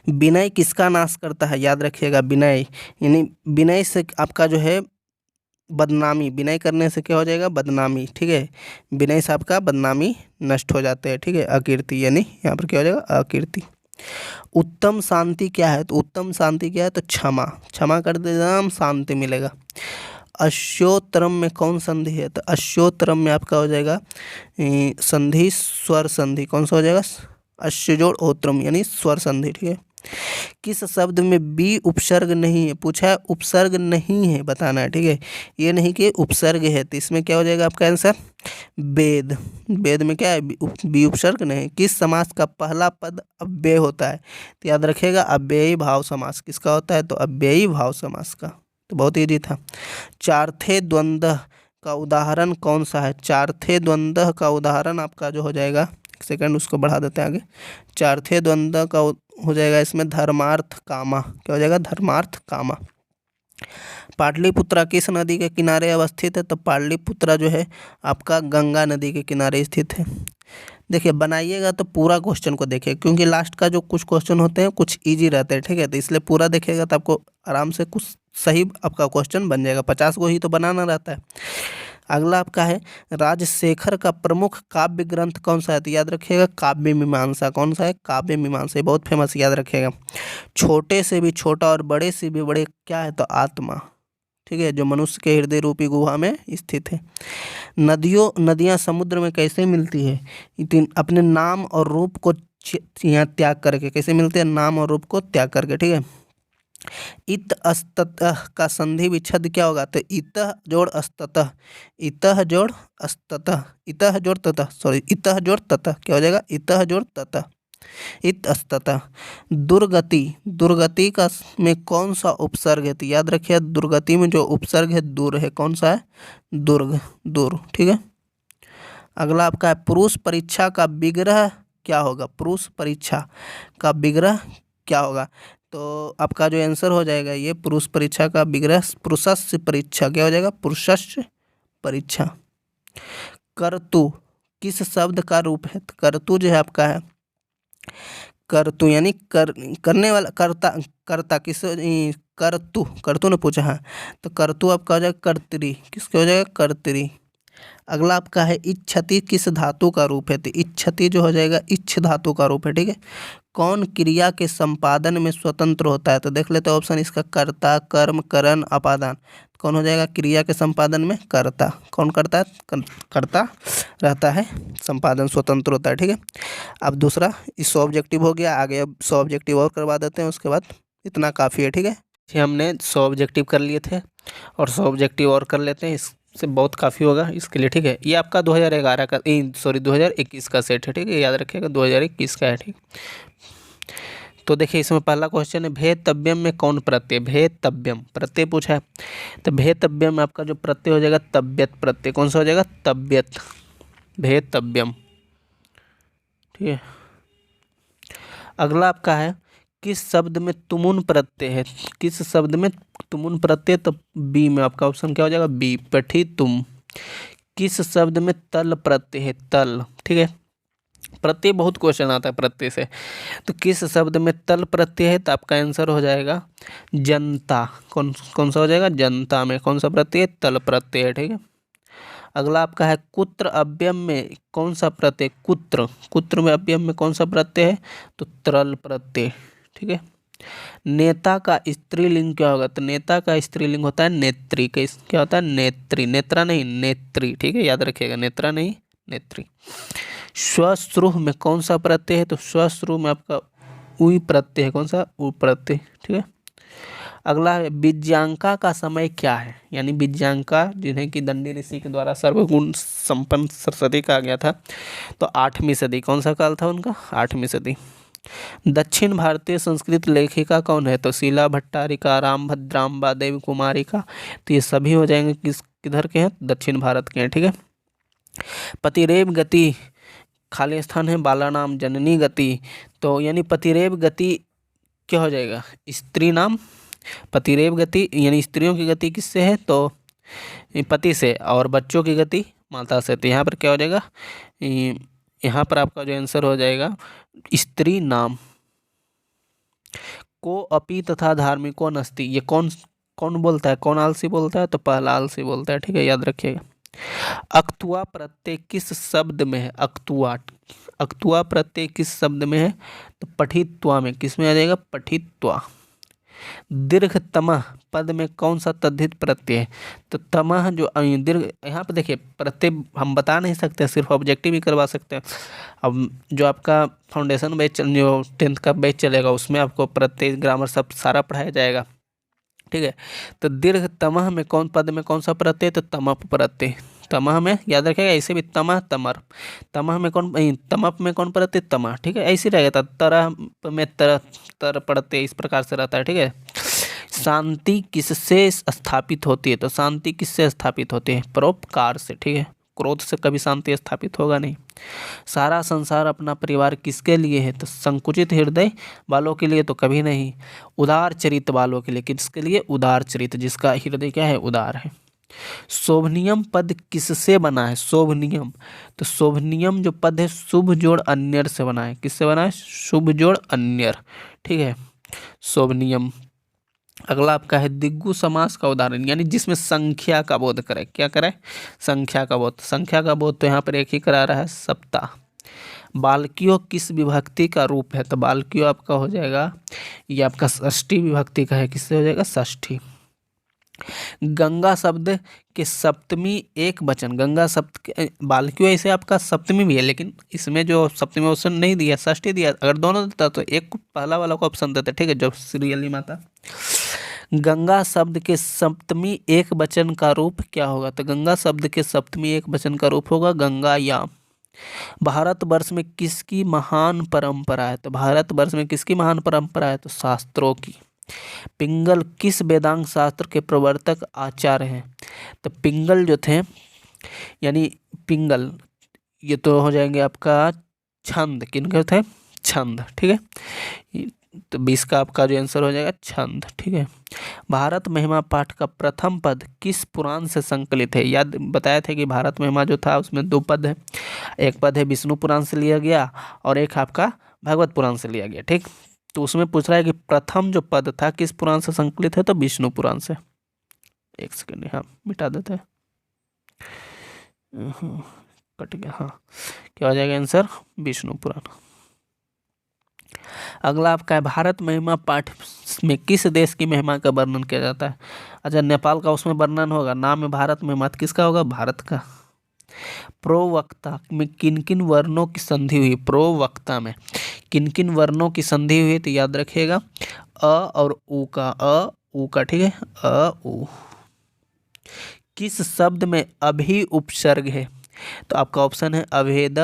विनय किसका नाश करता है? याद रखिएगा, विनय यानी विनय से आपका जो है बदनामी, विनय करने से क्या हो जाएगा? बदनामी, ठीक है। विनय से आपका बदनामी नष्ट हो जाते हैं, ठीक है। अकीर्ति यानी यहाँ पर क्या हो जाएगा? अकीर्ति। उत्तम शांति क्या है? तो उत्तम शांति क्या है? तो क्षमा, क्षमा कर दे एकदम शांति मिलेगा। अश्योत्तरम में कौन संधि है? तो अश्योत्तरम में आपका हो जाएगा संधि स्वर संधि, कौन सा हो जाएगा? अश्य जोड़ ओत्रम यानी स्वर संधि, ठीक है। किस शब्द में बी उपसर्ग नहीं है? पूछा है उपसर्ग नहीं है बताना है, ठीक है। ये नहीं कि उपसर्ग है, तो इसमें क्या हो जाएगा आपका आंसर? वेद। वेद में क्या है? बी उपसर्ग नहीं। किस समास का पहला पद अव्यय होता है? तो याद रखिएगा अव्ययी भाव समास किसका होता है? तो अव्ययी भाव समास का। तो बहुत ईजी था। चार्थे द्वंद्व का उदाहरण कौन सा है? चार्थे द्वंद्व का उदाहरण आपका जो हो जाएगा, एक सेकंड उसको बढ़ा देते हैं आगे। चार्थे द्वंद्व का हो जाएगा इसमें धर्मार्थ कामा, क्या हो जाएगा? धर्मार्थ कामा। पाटलिपुत्रा किस नदी के किनारे अवस्थित है? तो पाटलिपुत्रा जो है आपका गंगा नदी के किनारे स्थित है। देखिए बनाइएगा तो पूरा क्वेश्चन को देखिए, क्योंकि लास्ट का जो कुछ क्वेश्चन होते हैं कुछ इजी रहते हैं, ठीक है। तो इसलिए पूरा देखिएगा तो आपको आराम से कुछ सही आपका क्वेश्चन बन जाएगा। 50 को ही तो बनाना रहता है। अगला आपका है राजशेखर का प्रमुख काव्य ग्रंथ कौन सा है? तो याद रखिएगा काव्य मीमांसा। कौन सा है? काव्य मीमांसा, बहुत फेमस, याद रखिएगा। छोटे से भी छोटा और बड़े से भी बड़े क्या है? तो आत्मा, ठीक है, जो मनुष्य के हृदय रूपी गुहा में स्थित है। नदियाँ समुद्र में कैसे मिलती है? अपने नाम और रूप को यहाँ त्याग करके। कैसे मिलते हैं? नाम और रूप को त्याग करके, ठीक है। इत अस्ततः का संधि विच्छेद क्या होगा? तो इतः जोड़ अस्ततः, इतः जोड़ अस्ततः, इतः जोड़ ततः, सॉरी इतः जोड़ ततः, क्या हो जाएगा? इतः जोड़ ततः, इत अस्ततः। दुर्गति, दुर्गति का में कौन सा उपसर्ग है? तो याद रखिए दुर्गति में जो उपसर्ग है दूर है, कौन सा है? दुर्ग, दूर, ठीक है। अगला आपका है पुरुष परीक्षा का विग्रह क्या होगा? पुरुष परीक्षा का विग्रह क्या होगा? तो आपका जो आंसर हो जाएगा ये पुरुष परीक्षा का विग्रह पुरुषस्य परीक्षा, क्या हो जाएगा? पुरुषस्य परीक्षा। कर्तु किस शब्द का रूप है? तो कर्तु जो है आपका है कर्तु यानी करने वाला, कर्ता, कर्ता किस कर्तु, कर्तु ने पूछा है, तो कर्तु आपका हो जाएगा कर्तरी, किसके हो जाएगा? कर्तरी। अगला आपका है इच्छति किस धातु का रूप है? तो इच्छति जो हो जाएगा इच्छ धातु का रूप है, ठीक है। कौन क्रिया के संपादन में स्वतंत्र होता है? तो देख लेते हैं ऑप्शन इसका, कर्ता, कर्म, करण, अपादान। कौन हो जाएगा क्रिया के संपादन में? कर्ता। कौन करता है? कर्ता रहता है, संपादन स्वतंत्र होता है, ठीक है। अब दूसरा इस ऑब्जेक्टिव हो गया, आगे अब 100 ऑब्जेक्टिव और करवा देते हैं, उसके बाद इतना काफ़ी है, ठीक है। ये हमने 100 ऑब्जेक्टिव कर लिए थे और 100 ऑब्जेक्टिव और कर लेते हैं, इससे बहुत काफ़ी होगा इसके लिए, ठीक है। ये आपका 2011 का सॉरी 2021 का सेट है, ठीक है, याद रखिएगा 2021 का है, ठीक। तो देखिए इसमें पहला क्वेश्चन है भेदतव्यम में कौन प्रत्यय? भेदतव्यम प्रत्यय पूछा है, तो भेदतव्यम में आपका जो प्रत्यय हो जाएगा तव्यत प्रत्यय, कौन सा हो जाएगा? तव्यत, भेदतव्यम, ठीक है। अगला आपका है किस शब्द में तुमुन प्रत्यय है? किस शब्द में तुमुन प्रत्यय? तो बी में आपका ऑप्शन क्या हो जाएगा? बी, पठितुम। किस शब्द में तल प्रत्यय है? तल, ठीक है। प्रत्यय बहुत क्वेश्चन आता है प्रत्यय से, तो किस शब्द में तल प्रत्यय है? तो आपका आंसर हो जाएगा जनता। कौन कौन सा हो जाएगा? जनता में कौन सा प्रत्यय? तल प्रत्यय है, ठीक है। अगला आपका है कुत्र अव्यय में कौन सा प्रत्यय? कुत्र, कुत्र में अव्यय में कौन सा प्रत्यय है? तो त्रल प्रत्यय, ठीक है। नेता का स्त्रीलिंग क्या होगा? तो नेता का स्त्रीलिंग होता है नेत्री। क्या होता है? नेत्री। नेत्रा नहीं, नेत्री। ठीक है, याद रखिएगा, नेत्रा नहीं, नेत्री। स्वश्रुह में कौन सा प्रत्यय है? तो स्वश्रुह में आपका ऊई प्रत्यय है। कौन सा? ऊ प्रत्यय। ठीक है। अगला है विज्ञांका का समय क्या है? यानी विज्ञांका, जिन्हें कि दंडी ऋषि के द्वारा सर्वगुण संपन्न सरस्वती कहा गया था, तो 8वीं सदी। कौन सा काल था उनका? 8वीं सदी। दक्षिण भारतीय संस्कृत लेखिका कौन है? तो शीला भट्टारिका, राम भद्राम्बा, देवी कुमारिका। तो ये सभी हो जाएंगे किधर के हैं? दक्षिण भारत के हैं। ठीक है। पतिरेव गति खाली स्थान है, बाला नाम जननी गति। तो यानी पतिरेव गति क्या हो जाएगा? स्त्री नाम। पतिरेव गति यानी स्त्रियों की गति किससे है? तो पति से, और बच्चों की गति माता से। तो यहाँ पर क्या हो जाएगा? यहाँ पर आपका जो आंसर हो जाएगा स्त्री नाम। को अपि तथा धार्मिको नस्ति, ये कौन कौन बोलता है? कौन आलसी बोलता है? तो पहला आलसी बोलता है। ठीक है, याद रखिएगा। अक्तुआ प्रत्यय किस शब्द में है? अक्तुआ, अक्तुआ प्रत्यय किस शब्द में है? तो पठित्वा में। किस में आ जाएगा? पठित्वा। दीर्घतमः पद में कौन सा तद्धित प्रत्यय है? तो तमह जो दीर्घ, यहाँ पे देखिए प्रत्यय हम बता नहीं सकते, सिर्फ ऑब्जेक्टिव ही करवा सकते हैं। अब जो आपका फाउंडेशन बैच, जो 10th का बैच चलेगा, उसमें आपको प्रत्यय, ग्रामर सब सारा पढ़ाया जाएगा। ठीक है। तो दीर्घतमः में कौन पद में कौन सा प्रत्यय? तो तमप प्रत्यय। तमह में याद रखेगा, ऐसे भी तमह तमर। तमह में कौन, तमप में कौन प्रत्यय? तमह। ठीक है, ऐसे रहेगा। तरह में तरह तर प्रत्यय इस प्रकार से रहता है। ठीक है। शांति किससे स्थापित होती है? तो शांति किससे स्थापित होती है? परोपकार से। ठीक है, क्रोध से कभी शांति स्थापित होगा नहीं। सारा संसार अपना परिवार किसके लिए है? तो संकुचित हृदय वालों के लिए तो कभी नहीं। उदार चरित वालों के लिए। किसके लिए? उदार चरित, जिसका हृदय क्या है? उदार है। शोभनियम पद किससे बना है? शोभनियम, तो शोभनियम जो पद है शुभ जोड़ अन्यर से बना है। किससे बना है? शुभ जोड़ अन्यर। ठीक है, शोभनियम। अगला आपका है दिग्गु समास का उदाहरण, यानी जिसमें संख्या का बोध करे। क्या करे? संख्या का बोध। संख्या का बोध तो यहाँ पर एक ही करा रहा है, सप्ताह। बालकियों किस विभक्ति का रूप है? तो बालकियों आपका हो जाएगा, ये आपका षष्ठी विभक्ति का है। किससे हो जाएगा? षष्ठी। गंगा शब्द के सप्तमी एक वचन। गंगा बालकियों ऐसे आपका सप्तमी भी है, लेकिन इसमें जो सप्तमी ऑप्शन नहीं दिया, षष्ठी दिया। अगर दोनों देता तो एक पहला वाला को ऑप्शन देते। ठीक है, जब श्री माता। गंगा शब्द के सप्तमी एक वचन का रूप क्या होगा? तो गंगा शब्द के सप्तमी एक वचन का रूप होगा गंगायाम। भारतवर्ष में किसकी महान परंपरा है? तो भारतवर्ष में किसकी महान परंपरा है? तो शास्त्रों की। पिंगल किस वेदांग शास्त्र के प्रवर्तक आचार्य हैं? तो पिंगल जो थे, यानी पिंगल, ये तो हो जाएंगे आपका छंद। किनके थे? छंद। ठीक है, तो 20 का आपका जो आंसर हो जाएगा छंद। ठीक है। भारत महिमा पाठ का प्रथम पद किस पुराण से संकलित है? याद बताया था कि भारत महिमा जो था उसमें 2 पद है। एक पद है विष्णु पुराण से लिया गया और एक आपका भागवत पुराण से लिया गया। ठीक, तो उसमें पूछ रहा है कि प्रथम जो पद था किस पुराण से संकलित है? तो विष्णु पुराण से। एक सेकंड, हाँ मिटा देते हैं, कट गया। हाँ, क्या हो जाएगा आंसर? विष्णु पुराण। अगला आपका है भारत महिमा पाठ में किस देश की महिमा का वर्णन किया जाता है? अच्छा, नेपाल का उसमें वर्णन होगा। नाम में भारत महिमा किसका होगा? भारत का। प्रोवक्ता में किन किन वर्णों की संधि हुई? प्रोवक्ता में किन किन वर्णों की संधि हुई? तो याद रखिएगा अ और उ का। अ उ का। ठीक है, अ उ। किस शब्द में अभी उपसर्ग है? तो आपका ऑप्शन है अभेद,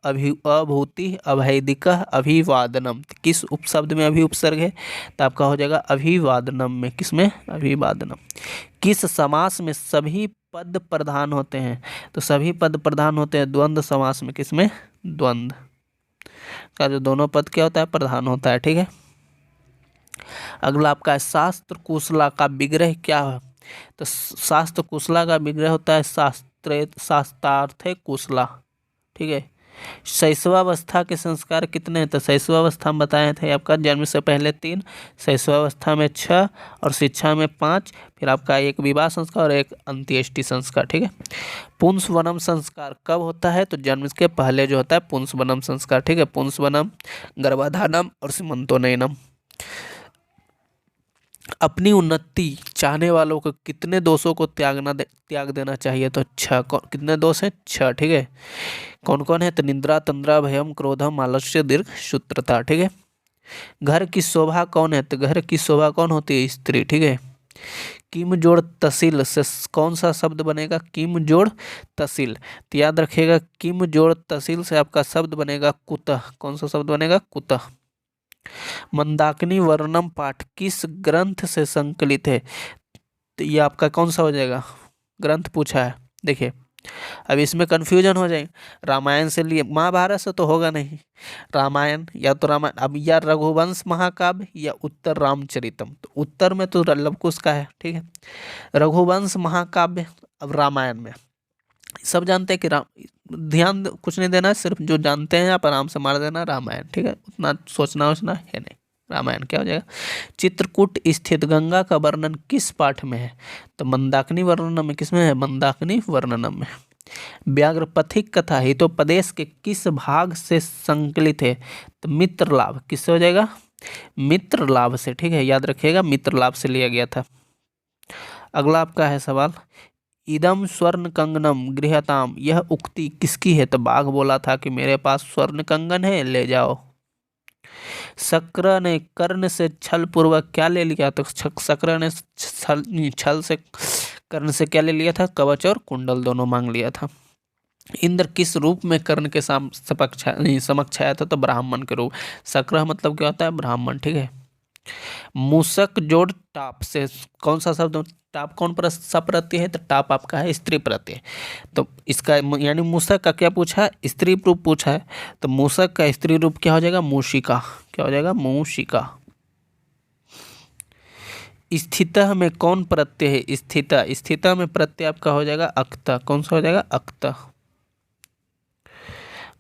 अभूति, अभैदिक, अभिवादनम। किस उपशब्द में अभी उपसर्ग है? तो आपका हो जाएगा अभिवादनम में। किस में? अभिवादनम। किस समास में सभी पद प्रधान होते हैं? तो सभी पद प्रधान होते हैं द्वंद्व समास में। किस में? द्वंद्व का जो दोनों पद क्या होता है? प्रधान होता है। ठीक है। अगला आपका है शास्त्र कुशला का विग्रह क्या है? तो शास्त्र कुशला का विग्रह होता है शास्त्रार्थ कुशला। ठीक है। शैशवावस्था के संस्कार कितने हैं? तो शैशवावस्था हम बताए थे आपका जन्म से पहले 3, शैशवावस्था में 6 और शिक्षा में 5, फिर आपका एक विवाह संस्कार और एक अंत्येष्टि संस्कार। ठीक है। पुंसवनम संस्कार कब होता है? तो जन्म के पहले जो होता है पुंसवनम संस्कार। ठीक है, पुंसवनम, गर्भाधानम और सीमंतोनयनम। अपनी उन्नति चाहने वालों को कितने दोषों को त्याग देना चाहिए? तो छह। कितने दोष हैं? छह। ठीक है। कौन कौन है? तो निद्रा, तंद्रा, भयम, क्रोधम, आलस्य, दीर्घ सूत्रता। ठीक है। घर की शोभा कौन है? तो घर की शोभा कौन होती है? स्त्री। ठीक है। किम जोड़ तहसील से कौन सा शब्द बनेगा? किम जोड़ तहसील। तो याद रखिएगा, किम जोड़ तहसील से आपका शब्द बनेगा कुतः। कौन सा शब्द बनेगा? कुतः। मंदाकिनी वर्णम पाठ किस ग्रंथ से संकलित है? तो ये आपका कौन सा हो जाएगा? ग्रंथ पूछा है। देखिए, अब इसमें कन्फ्यूजन हो जाए। रामायण से लिए, महाभारत से तो होगा नहीं। रामायण या तो रामायण, अब या रघुवंश महाकाव्य या उत्तर रामचरितम। तो उत्तर में तो लवकुश का है। ठीक है। रघुवंश महाकाव्य। अब रामायण में सब जानते हैं कि राम, ध्यान कुछ नहीं देना, सिर्फ जो जानते हैं आप आराम से मार देना रामायण। ठीक है। उतना सोचना वोचना है नहीं। रामायण क्या हो जाएगा? चित्रकूट स्थित गंगा का वर्णन किस पाठ में है? तो मंदाकिनी वर्णनम में। किसमें है? मंदाकिनी वर्णनम में। व्याघ्रपथिक कथा हितोपदेश के किस भाग से संकलित है? तो मित्र लाभ। किससे हो जाएगा? मित्र लाभ से। ठीक है। याद रखिएगा, मित्र लाभ से लिया गया था। अगला आपका है सवाल, इदम स्वर्ण कंगनम गृहताम, यह उक्ति किसकी है? तो बाघ बोला था कि मेरे पास स्वर्ण कंगन है, ले जाओ। शक्र ने कर्ण से छल पूर्वक क्या ले लिया? तो शक्र ने छल से कर्ण से क्या ले लिया था? कवच और कुंडल दोनों मांग लिया था। इंद्र किस रूप में कर्ण के समक्ष आया था? तो ब्राह्मण के रूप। शक्र मतलब क्या होता है? ब्राह्मण। ठीक है। मूसक जोड़ टाप से कौन सा शब्द? टाप कौन सा प्रत्यय है? तो टाप आपका है स्त्री प्रत्यय। तो इसका यानी मूसक का क्या पूछा है? स्त्री रूप पूछा है। तो मूसक का स्त्री रूप क्या हो जाएगा? मूषिका। क्या हो जाएगा? मूषिका। स्थितः में कौन प्रत्यय है? स्थिता। स्थिता में प्रत्यय आपका हो जाएगा अक्त। कौन सा हो जाएगा? अक्त।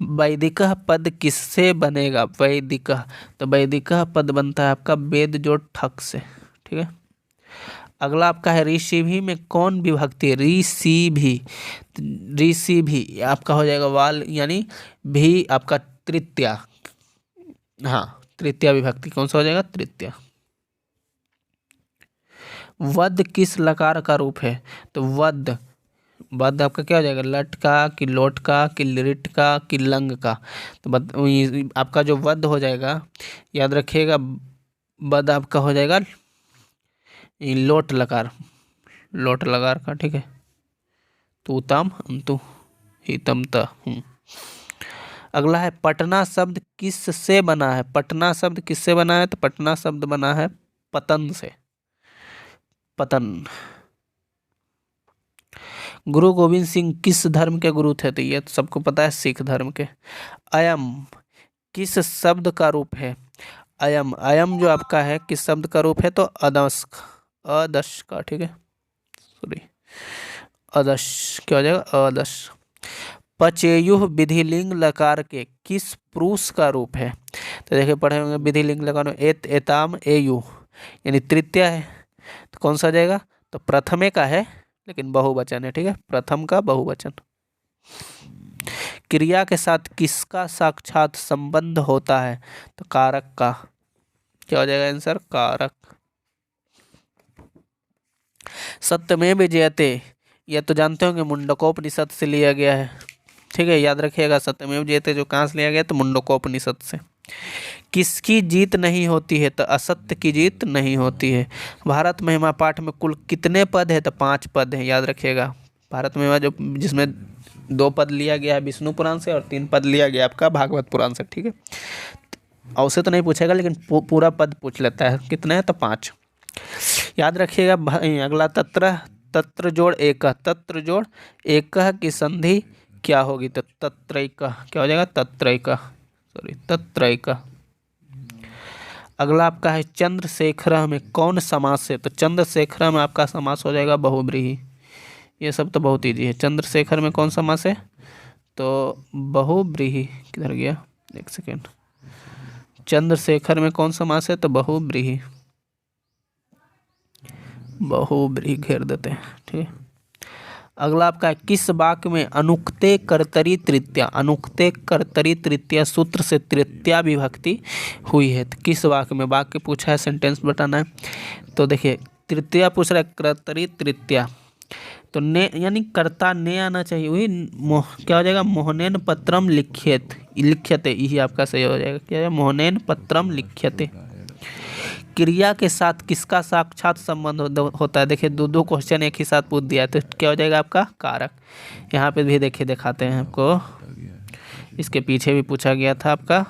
वैदिकः पद किससे बनेगा? वैदिकः। तो वैदिकः पद बनता है आपका वेद जोड़ ठक से। ठीक है। अगला आपका है ऋषि भी में कौन विभक्ति है? ऋषि भी। ऋषि भी आपका हो जाएगा वाल, यानी भी आपका तृतीया। हाँ, तृतीया विभक्ति। कौन सा हो जाएगा? तृतीया। वध किस लकार का रूप है? तो वध, वध आपका क्या हो जाएगा? लट का कि लोट का कि लिट का कि लंग का? तो आपका जो वध हो जाएगा, याद रखिएगा, वध आपका हो जाएगा लोट लकार। लोट लकार का। ठीक है। तू तम अंतु हितम त। अगला है पटना शब्द किस से बना है? पटना शब्द किससे बना है? तो पटना शब्द बना है पतन से। पतन। गुरु गोविंद सिंह किस धर्म के गुरु थे? तो ये तो सबको पता है, सिख धर्म के। अयम किस शब्द का रूप है? अयम। अयम जो आपका है किस शब्द का रूप है? तो अदश। अदश का। ठीक है। सॉरी, अदश। क्या हो जाएगा? अदश। पचेयुः विधिलिंग लकार के किस पुरुष का रूप है? तो देखिए पढ़े होंगे विधिलिंग लकार में एत, एताम, एयु, यानी तृतीय है। तो कौन सा जाएगा? तो प्रथमे का है, लेकिन बहुवचन है। ठीक है। प्रथम का बहुवचन। क्रिया के साथ किसका साक्षात संबंध होता है? तो कारक का। क्या हो जाएगा आंसर? कारक। सत्यमेव जयते, यह तो जानते होंगे मुंडकोपनिषद से लिया गया है। ठीक है। याद रखिएगा, सत्यमेव जयते जो कहाँ से लिया गया? तो मुंडकोपनिषद से। किसकी जीत नहीं होती है? तो असत्य की जीत नहीं होती है। भारत महिमा पाठ में कुल कितने पद है? तो 5 पद है। याद रखिएगा, भारत महिमा जो जिसमें 2 पद लिया गया है विष्णु पुराण से और 3 पद लिया गया आपका भागवत पुराण से। ठीक है। औसे तो नहीं पूछेगा, लेकिन पूरा पद पूछ लेता है। कितने हैं? तो 5। याद रखिएगा। अगला तत्र, तत्र जोड़ एक, तत्र जोड़ एक की संधि क्या होगी? तो तत्रैक। क्या हो जाएगा? तत्रैक। सॉरी, तत्रैक। अगला आपका है चंद्रशेखर में कौन समास है? तो चंद्रशेखर में आपका समास हो जाएगा बहुब्रीहि। ये सब तो बहुत ईजी है। चंद्रशेखर में कौन समास है? तो बहुब्रीहि। किधर गया? एक सेकेंड। चंद्रशेखर में कौन समास है? तो बहुब्रीहि। बहुब्रीहि घेर देते हैं। ठीक है। अगला आपका है किस वाक्य में अनुक्ते कर्तरी तृतीया, अनुक्ते कर्तरी तृतीया सूत्र से तृतीया विभक्ति हुई है। तो किस वाक्य पूछा है, सेंटेंस बताना है। तो देखिए तृतीया पूछ रहा है कर्तरी तृतीया, तो ने यानी कर्ता ने आना चाहिए, वही क्या हो जाएगा, मोहनेन पत्रम लिख्यते, यही आपका सही हो जाएगा। क्या है, मोहनेन पत्रम लिख्यते। क्रिया के साथ किसका साक्षात संबंध होता है। देखिए दो क्वेश्चन एक ही साथ पूछ दिया है, तो क्या हो जाएगा आपका कारक। यहाँ पे भी देखिए दिखाते हैं आपको, इसके पीछे भी पूछा गया था आपका,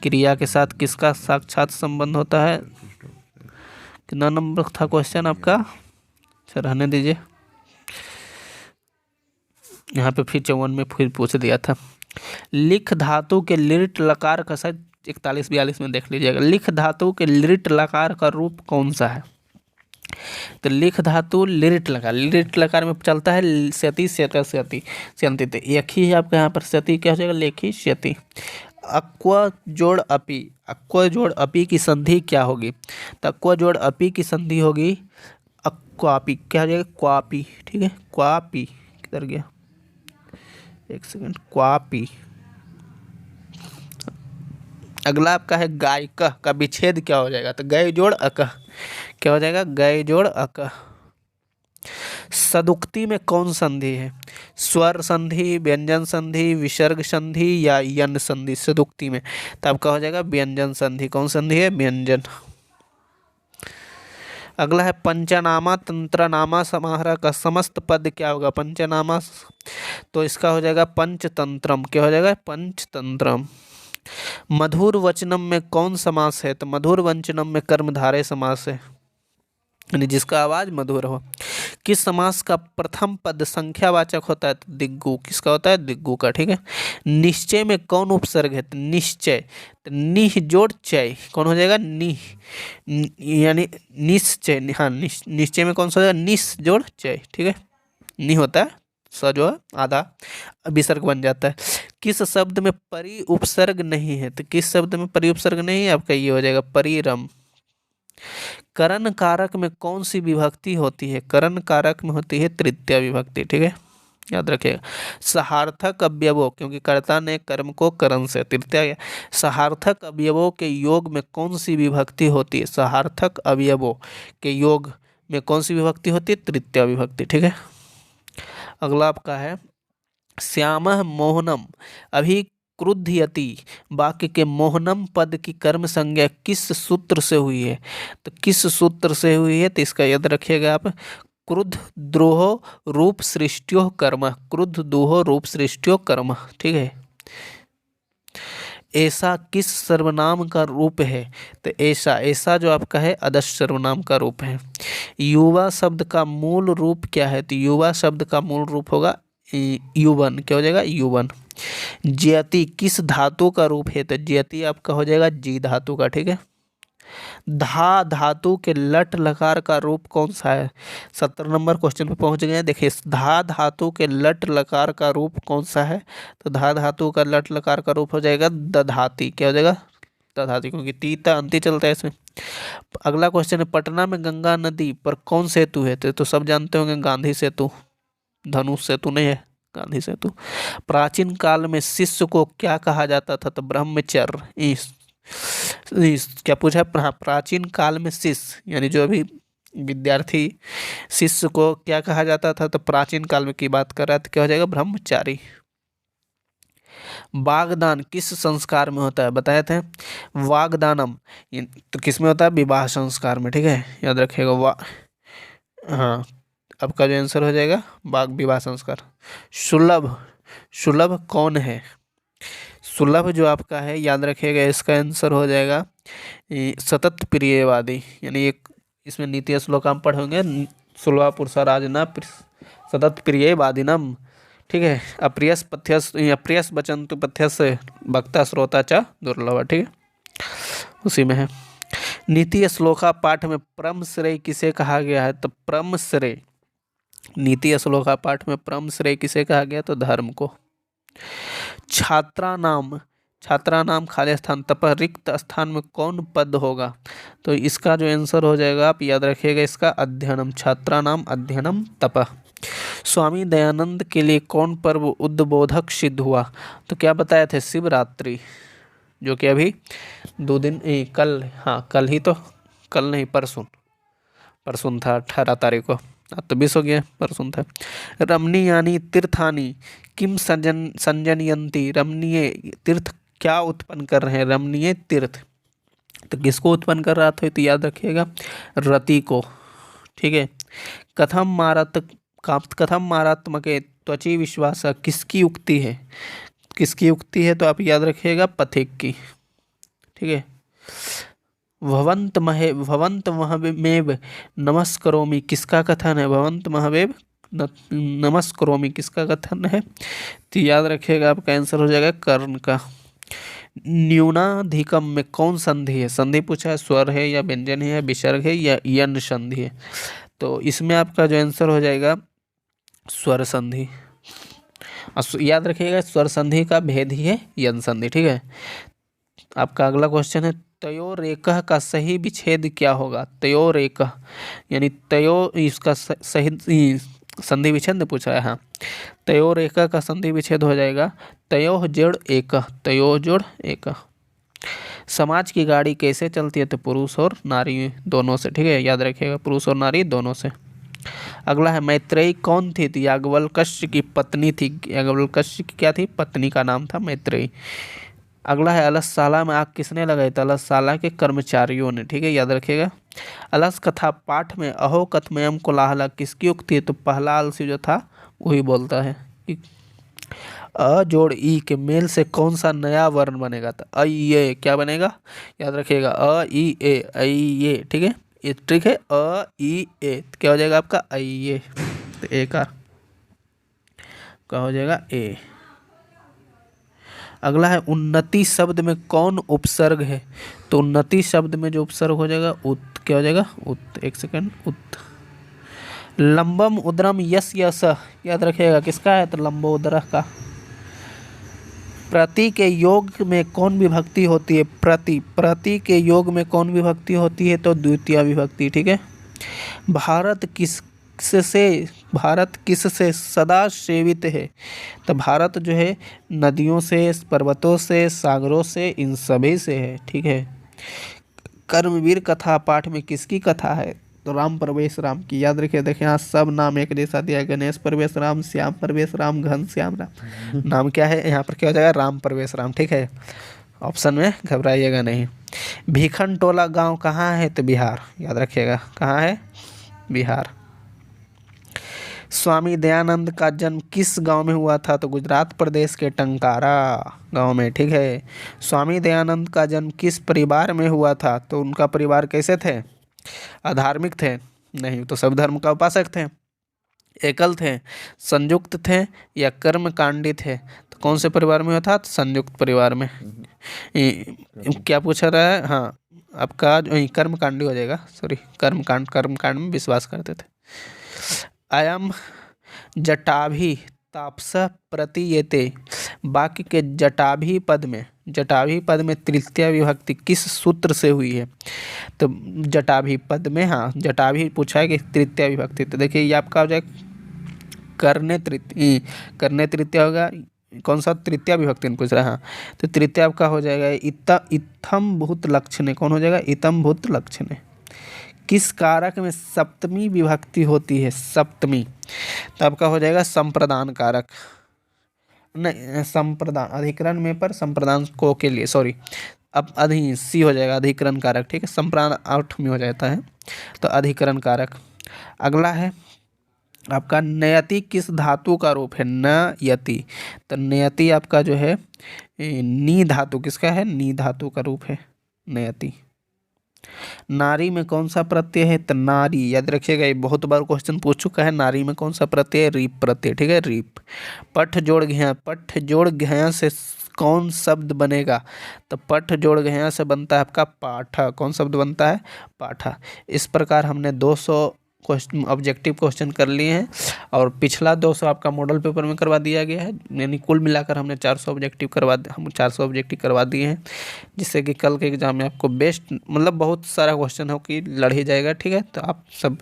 क्रिया के साथ किसका साक्षात संबंध होता है। कितना नंबर था क्वेश्चन आपका, अच्छा रहने दीजिए, यहाँ पे फिर 54 में फिर पूछ दिया था। लिख धातु के लिट लकार का, शायद 41-42 में देख लीजिएगा। लिख धातु के लिट लकार का रूप कौन सा है। तो लिख धातु लिट लकार में चलता है स्यति स्यत स्यति स्यंति, तो एक ही है आपका यहाँ पर स्यति, क्या हो जाएगा लेखी स्यति। अक्व जोड़ अपी, अक्व जोड़ अपी की संधि क्या होगी। तो अक्व जोड़ अपी की संधि होगी अक्वापी, क्या हो जाएगा क्वापी, ठीक है क्वापी, किधर गया एक सेकंड, क्वापी। अगला आपका है गायक का विच्छेद क्या हो जाएगा। तो गय जोड़ अक, क्या हो जाएगा गय जोड़ अक। सदुक्ति में कौन संधि है, स्वर संधि, व्यंजन संधि, विसर्ग संधि या यन संधि। सदुक्ति में तो आपका हो जाएगा व्यंजन संधि। कौन संधि है, व्यंजन। अगला है पंचनामा तंत्रनामा समाहार का समस्त पद क्या होगा। पंचनामा, तो इसका हो जाएगा पंचतंत्रम, क्या हो जाएगा पंचतंत्रम। मधुर वचनम में कौन समास है। तो मधुर वचनम में कर्मधारय समास है, यानी जिसका आवाज मधुर हो। किस समास का प्रथम पद संख्यावाचक होता है। तो दिग्गु, किसका होता है दिग्गु का, ठीक है। निश्चय में कौन उपसर्ग है। तो निश्चय, तो निह जोड़ चय, कौन हो जाएगा निह, यानी निश्चय, हाँ निश्चय में कौन सा हो जाएगा निस जोड़ चय, ठीक है। नि होता है स जो है आधा विसर्ग बन जाता है। किस शब्द में परि उपसर्ग नहीं है। तो किस शब्द में परि उपसर्ग नहीं है, आपका ये हो जाएगा परिरम। करण कारक में कौन सी विभक्ति होती है। करण कारक में होती है तृतीया विभक्ति, ठीक है याद रखिएगा। सहार्थक अवयवों, क्योंकि कर्ता ने कर्म को करण से, तृतीया। सहार्थक अवयवों के योग में कौन सी विभक्ति होती है। सहार्थक अवयवों के योग में कौन सी विभक्ति होती है, तृतीया विभक्ति, ठीक है। अगला आपका है श्यामः मोहनम अभी क्रुध्यति वाक्य के मोहनम पद की कर्म संज्ञा किस सूत्र से हुई है। तो किस सूत्र से हुई है, तो इसका याद रखिएगा आप। क्रुद्ध द्रोह रूप सृष्टियो कर्म, क्रुद्ध द्रोह रूप सृष्टियो कर्म, ठीक है। ऐसा किस सर्वनाम का रूप है। तो ऐसा जो आपका है आदर्श सर्वनाम का रूप है। युवा शब्द का मूल रूप क्या है। तो युवा शब्द का मूल रूप होगा युवन, क्या हो जाएगा युवन। ज्यति किस धातु का रूप है। तो ज्यति आपका हो जाएगा जी धातु का, ठीक है। धा धातु के लट लकार का रूप कौन सा है। 70 नंबर क्वेश्चन पे पहुंच गए हैं। देखिए धा धातु के लट लकार का रूप कौन सा है। तो धा धातु का लट लकार का रूप हो जाएगा दधाती, क्या हो जाएगा दधाती, क्योंकि तीता अंति चलता है इसमें। अगला क्वेश्चन है पटना में गंगा नदी पर कौन सेतु है। तो सब जानते होंगे गांधी सेतु, धनुष सेतु नहीं है, गांधी सेतु। प्राचीन काल में शिष्य को क्या कहा जाता था। तो ब्रह्मचर्य। क्या पूछा, प्राचीन काल में शिष्य यानी जो अभी विद्यार्थी शिष्य को क्या कहा जाता था। तो प्राचीन काल में की बात कर रहा है, तो क्या हो जाएगा ब्रह्मचारी। वागदान किस संस्कार में होता है, बताए थे वागदानम, तो किस में होता है विवाह संस्कार में, ठीक है याद रखिएगा। हाँ आपका जो आंसर हो जाएगा वाग विवाह संस्कार। सुलभ, सुलभ कौन है। सुलभ जो आपका है याद रखिएगा, इसका आंसर हो जाएगा सतत प्रियवादी, यानी एक इसमें नीति श्लोक हम पढ़ेंगे। सुलभा पुरुषा राजना सतत प्रियवादिनम, ठीक है। अप्रियस पथ्यस अप्रियस बचंतु पथ्यस भक्ता श्रोता च दुर्लभ, ठीक है उसी में है। नीति श्लोका पाठ में परम श्रेय किसे कहा गया है। तो परम श्रेय, नीति श्लोका पाठ में परम श्रेय किसे कहा गया। तो धर्म को। छात्रा नाम, छात्रा नाम खाली स्थान तपह रिक्त स्थान में कौन पद होगा। तो इसका जो आंसर हो जाएगा आप याद रखिएगा, इसका अध्ययनम, छात्रा नाम अध्ययनम तपह। स्वामी दयानंद के लिए कौन पर्व उद्बोधक सिद्ध हुआ? तो क्या बताए थे? शिवरात्रि, जो कि अभी 2 दिन कल, हाँ कल ही तो, कल नहीं परसों, परसों था 18 तारीख को, अब तो 20 हो गया, परसों था। रमणीयानि तीर्थानि किम संजनयन्ति, रमणीय तीर्थ क्या उत्पन्न कर रहे हैं? रमणीय तीर्थ तो किसको उत्पन्न कर रहा था? तो याद रखिएगा रति को, ठीक है। कथम मारात्मके त्वचि विश्वास किसकी उक्ति है? किसकी उक्ति है? तो आप याद रखिएगा पथिक की, ठीक है। भवंत महमेव नमस्करोमि किसका कथन है? भवंत महमेव नमस्करोमि किसका कथन है? तो याद रखिएगा आपका आंसर हो जाएगा कर्ण का। न्यूनाधिकम में कौन संधि है? संधि पूछा है, स्वर है या व्यंजन है या विसर्ग है या यन संधि है? तो इसमें आपका जो आंसर हो जाएगा स्वर संधि। याद रखिएगा स्वर संधि का भेद ही है यन संधि, ठीक है। आपका अगला क्वेश्चन है तयोरेकः का सही विच्छेद क्या होगा? तयोरेकः यानी तयो, इसका सही संधि विच्छेद पूछा है, हाँ। तयोरेकः का संधि विच्छेद हो जाएगा तयोः जोड़ एकः, तयोः जोड़ एकः। समाज की गाड़ी कैसे चलती है? तो पुरुष और नारी दोनों से, ठीक है, याद रखिएगा पुरुष और नारी दोनों से। अगला है मैत्रेयी कौन थी? तो याज्ञवल्क्य की पत्नी थी। याज्ञवल्क्य की क्या थी? पत्नी का नाम था मैत्रेयी। अगला है अलसशाला में आग किसने लगाई? तो अलसशाला के कर्मचारियों ने, ठीक है, याद रखिएगा। अलस कथा पाठ में अहो कथमयम कोलाहला किसकी उक्ति है? तो पहला अलसी जो था वही बोलता है। अ जोड़ ई के मेल से कौन सा नया वर्ण बनेगा? तो अ ये क्या बनेगा? याद रखिएगा अ ई ए, अ ये, ठीक है, ये ट्रिक है। अ ई ए क्या हो जाएगा आपका? अ ये, तो ए का क्या हो जाएगा? ए। अगला है उन्नति शब्द में कौन उपसर्ग है? तो उन्नति शब्द में जो उपसर्ग हो जाएगा उत, क्या हो जाएगा? उत, एक सेकंड, उत। लंबम उदरम यस यस याद रखिएगा किसका है? तो लंबोदर का। प्रति के योग में कौन विभक्ति होती है? प्रति के योग में कौन विभक्ति होती है? तो द्वितीय विभक्ति, ठीक है। भारत किससे सदा सेवित है? तो भारत जो है नदियों से, पर्वतों से, सागरों से, इन सभी से है, ठीक है। कर्मवीर कथा पाठ में किसकी कथा है? तो राम प्रवेश राम की, याद रखिए। देखिए यहाँ सब नाम एक जैसा दिया है, गणेश प्रवेश राम, श्याम प्रवेश राम, घन श्याम राम। नाम क्या है यहाँ पर? क्या हो जाएगा? राम प्रवेश राम, ठीक है। ऑप्शन में घबराइएगा नहीं। भीखन टोला गांव कहाँ है? तो बिहार, याद रखिएगा कहाँ है? बिहार। स्वामी दयानंद का जन्म किस गांव में हुआ था? तो गुजरात प्रदेश के टंकारा गांव में, ठीक है। स्वामी दयानंद का जन्म किस परिवार में हुआ था? तो उनका परिवार कैसे थे? अधार्मिक थे? नहीं, तो सब धर्म का उपासक थे। एकल थे, संयुक्त थे या कर्मकांडी थे? तो कौन से परिवार में हुआ था? तो संयुक्त परिवार में। क्या पूछा रहा है? हाँ आपका कर्मकांडी हो जाएगा, सॉरी, कर्मकांड में विश्वास करते थे। अयम जटाभि तापस प्रतीयते वाक्य के जटाभि पद में तृतीय विभक्ति किस सूत्र से हुई है? तो जटाभि पद में, हाँ जटाभि पूछा है कि तृतीय विभक्ति, तो देखिए ये आपका हो जाएगा करने तृतीय होगा। कौन सा? तृतीय विभक्ति पूछ रहा है, हाँ। तो तृतीय आपका हो जाएगा इत्थम भूत लक्षणे। कौन हो जाएगा? इत्थम भूत लक्षणे। किस कारक में सप्तमी विभक्ति होती है? सप्तमी, तो आपका हो जाएगा संप्रदान कारक, नहीं संप्रदान, अधिकरण में पर संप्रदान को के लिए, सॉरी, अब सी हो जाएगा अधिकरण कारक, ठीक है। संप्रदान 8 में हो जाता है, तो अधिकरण कारक। अगला है आपका नयति किस धातु का रूप है? नयति, तो नयति आपका जो है नी धातु किसका है? नी धातु का रूप है नयति। नारी में कौन सा प्रत्यय है? तो नारी, याद रखिएगा ये बहुत बार क्वेश्चन पूछ चुका है। नारी में कौन सा प्रत्यय है? रीप प्रत्यय, ठीक है, रीप। पठ जोड़ घया से कौन शब्द बनेगा? तो पठ जोड़ घया से बनता है आपका पाठा। कौन शब्द बनता है? पाठा। इस प्रकार हमने 200 क्वेश्चन ऑब्जेक्टिव क्वेश्चन कर लिए हैं और पिछला 200 आपका मॉडल पेपर में करवा दिया गया है, यानी कुल मिलाकर हमने 400 ऑब्जेक्टिव करवा दिए हैं, जिससे कि कल के एग्जाम में आपको बेस्ट, मतलब बहुत सारा क्वेश्चन हो कि लड़ ही जाएगा, ठीक है। तो आप सब